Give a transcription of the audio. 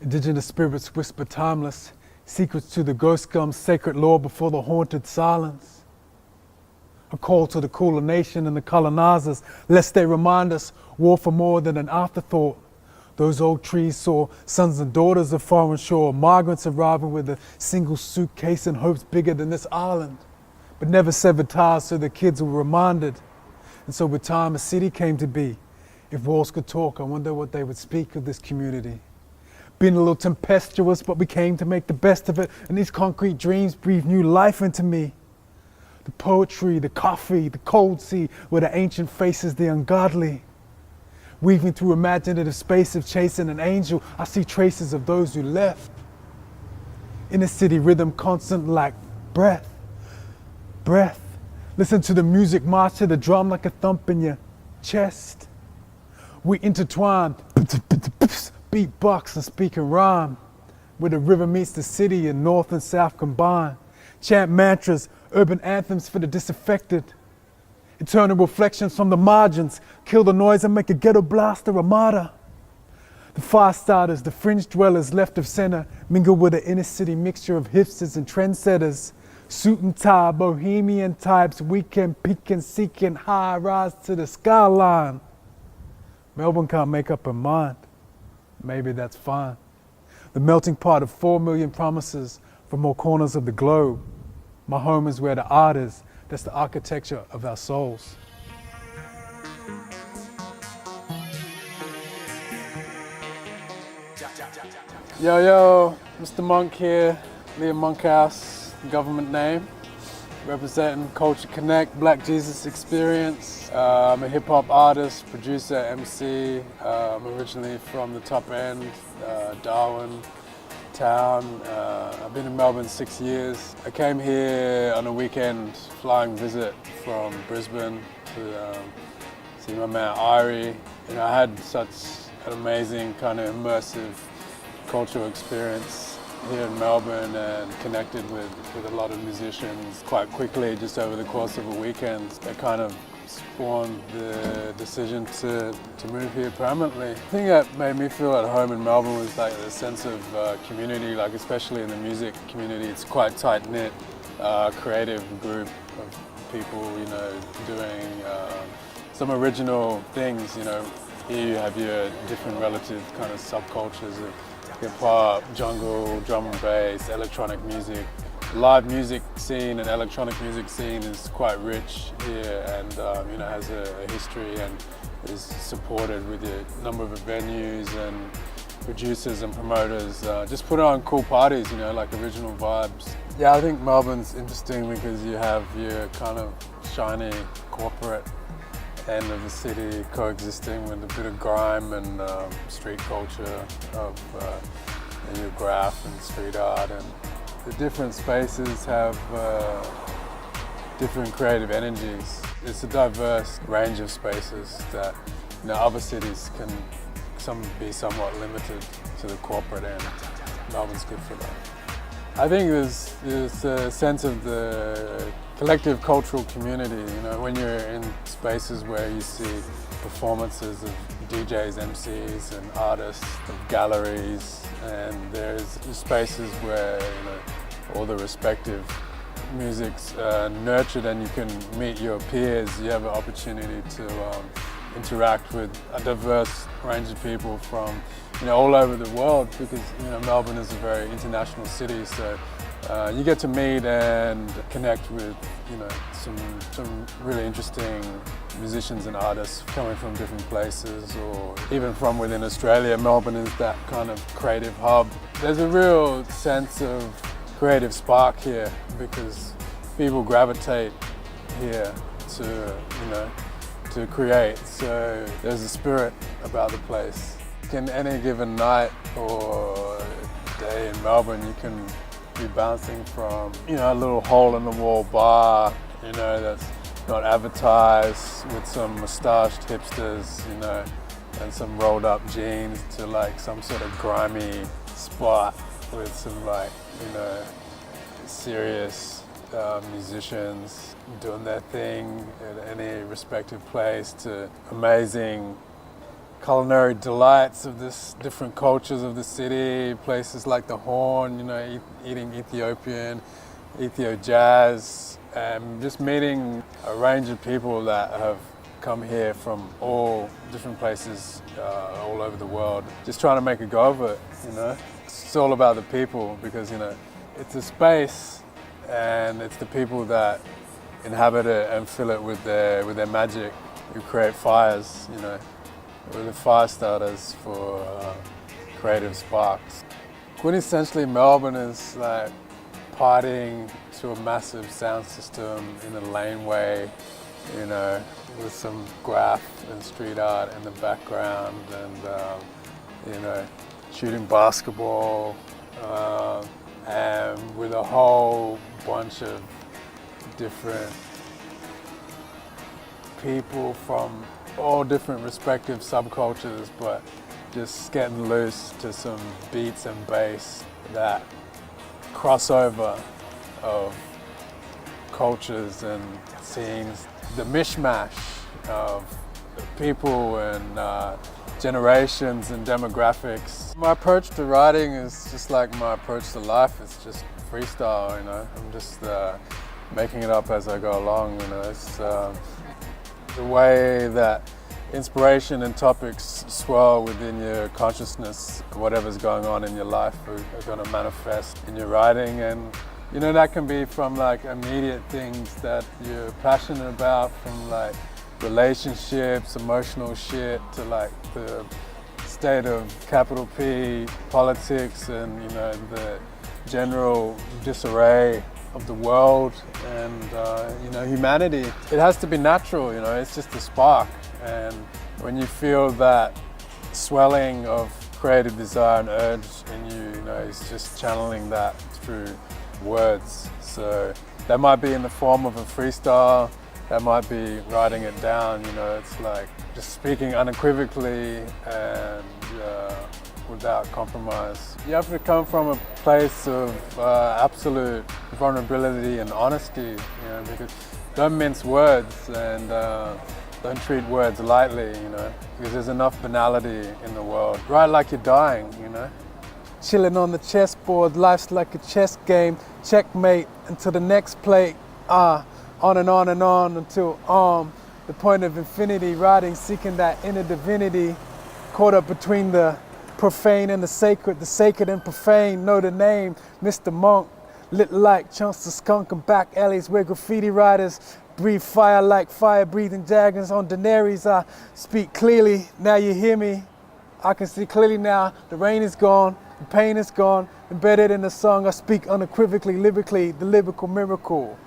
Indigenous spirits whisper timeless secrets to the ghost scum's sacred lore before the haunted silence. A call to the cooler nation and the colonizers, lest they remind us war for more than an afterthought. Those old trees saw sons and daughters of foreign shore, migrants arriving with a single suitcase and hopes bigger than this island, but never severed ties so the kids were reminded. And so with time a city came to be. If walls could talk, I wonder what they would speak of this community. Been a little tempestuous, but we came to make the best of it, and these concrete dreams breathe new life into me. The poetry, the coffee, the cold sea, where the ancient faces the ungodly. Weaving through imaginative space of chasing an angel, I see traces of those who left. In a city rhythm constant like breath, breath. Listen to the music march to the drum like a thump in your chest. We intertwine, beatbox and speak in rhyme, where the river meets the city and north and south combine. Chant mantras, urban anthems for the disaffected. Eternal reflections from the margins, kill the noise and make a ghetto blaster armada. The fire starters, the fringe dwellers left of center, mingle with the inner city mixture of hipsters and trendsetters. Suit and tie, bohemian types, weekend peeking, seeking high rise to the skyline. Melbourne can't make up her mind. Maybe that's fine. The melting pot of 4 million promises from all corners of the globe. My home is where the art is. That's the architecture of our souls. Yo, yo, Mr. Monk here, Liam Monkhouse, government name. Representing Culture Connect, Black Jesus Experience. I'm a hip hop artist, producer, MC. I'm originally from the top end, Darwin town. I've been in Melbourne 6 years. I came here on a weekend flying visit from Brisbane to see my man Irie. You know, I had such an amazing kind of immersive cultural experience here in Melbourne and connected with a lot of musicians quite quickly just over the course of a weekend. That kind of spawned the decision to move here permanently. The thing that made me feel at home in Melbourne was like the sense of community, like especially in the music community. It's quite tight-knit, creative group of people, you know, doing some original things, you know. Here you have your different relative kind of subcultures of hip-hop, jungle, drum and bass, electronic music. Live music scene and electronic music scene is quite rich here and you know, has a history and is supported with a number of venues and producers and promoters. Just put on cool parties, you know, like original vibes. Yeah, I think Melbourne's interesting because you have your kind of shiny corporate end of the city coexisting with a bit of grime and street culture of your graph and street art, and the different spaces have different creative energies. It's a diverse range of spaces that, you know, other cities can be somewhat limited to the corporate end. Melbourne's good for that. I think there's a sense of the collective cultural community, you know, when you're in spaces where you see performances of DJs, MCs and artists, of galleries, and there's spaces where, you know, all the respective music's nurtured and you can meet your peers. You have an opportunity to interact with a diverse range of people from, you know, all over the world, because, you know, Melbourne is a very international city, so you get to meet and connect with, you know, some really interesting musicians and artists coming from different places, or even from within Australia. Melbourne is that kind of creative hub. There's a real sense of creative spark here because people gravitate here to, you know, to create. So there's a spirit about the place. In any given night or day in Melbourne, you can be bouncing from, you know, a little hole-in-the-wall bar, you know, that's not advertised, with some moustached hipsters, you know, and some rolled-up jeans, to like some sort of grimy spot with some, like, you know, serious musicians doing their thing at any respective place, to amazing culinary delights of this different cultures of the city, places like the Horn, you know, eating Ethiopian, Ethio-Jazz, and just meeting a range of people that have come here from all different places all over the world. Just trying to make a go of it, you know. It's all about the people because, you know, it's a space and it's the people that inhabit it and fill it with their magic. We create fires, you know. We're the fire starters for creative sparks. Quintessentially, Melbourne is like partying to a massive sound system in a laneway, you know, with some graph and street art in the background, and you know, shooting basketball, and with a whole bunch of different people from all different respective subcultures, but just getting loose to some beats and bass, that crossover of cultures and scenes, the mishmash of people and generations and demographics. My approach to writing is just like my approach to life. It's just freestyle, you know. I'm just making it up as I go along, you know. It's the way that inspiration and topics swirl within your consciousness. Whatever's going on in your life are going to manifest in your writing, and you know, that can be from like immediate things that you're passionate about, from like relationships, emotional shit, to like the state of capital P politics and, you know, the general disarray of the world and you know, humanity. It has to be natural, you know, it's just a spark, and when you feel that swelling of creative desire and urge in you, you know, it's just channeling that through words. So that might be in the form of a freestyle, that might be writing it down, you know. It's like just speaking unequivocally and without compromise. You have to come from a place of absolute vulnerability and honesty, you know, because don't mince words and don't treat words lightly, you know, because there's enough banality in the world. Write like you're dying, you know. Chilling on the chessboard, life's like a chess game. Checkmate until the next plate. On and on until the point of infinity. Writing, seeking that inner divinity. Caught up between the profane and the sacred and profane. Know the name, Mr. Monk. Lit like chunks of skunk and back alleys where graffiti writers breathe fire like fire-breathing dragons on Daenerys. I speak clearly, now you hear me. I can see clearly now, the rain is gone, the pain is gone. Embedded in the song, I speak unequivocally, lyrically, the lyrical miracle.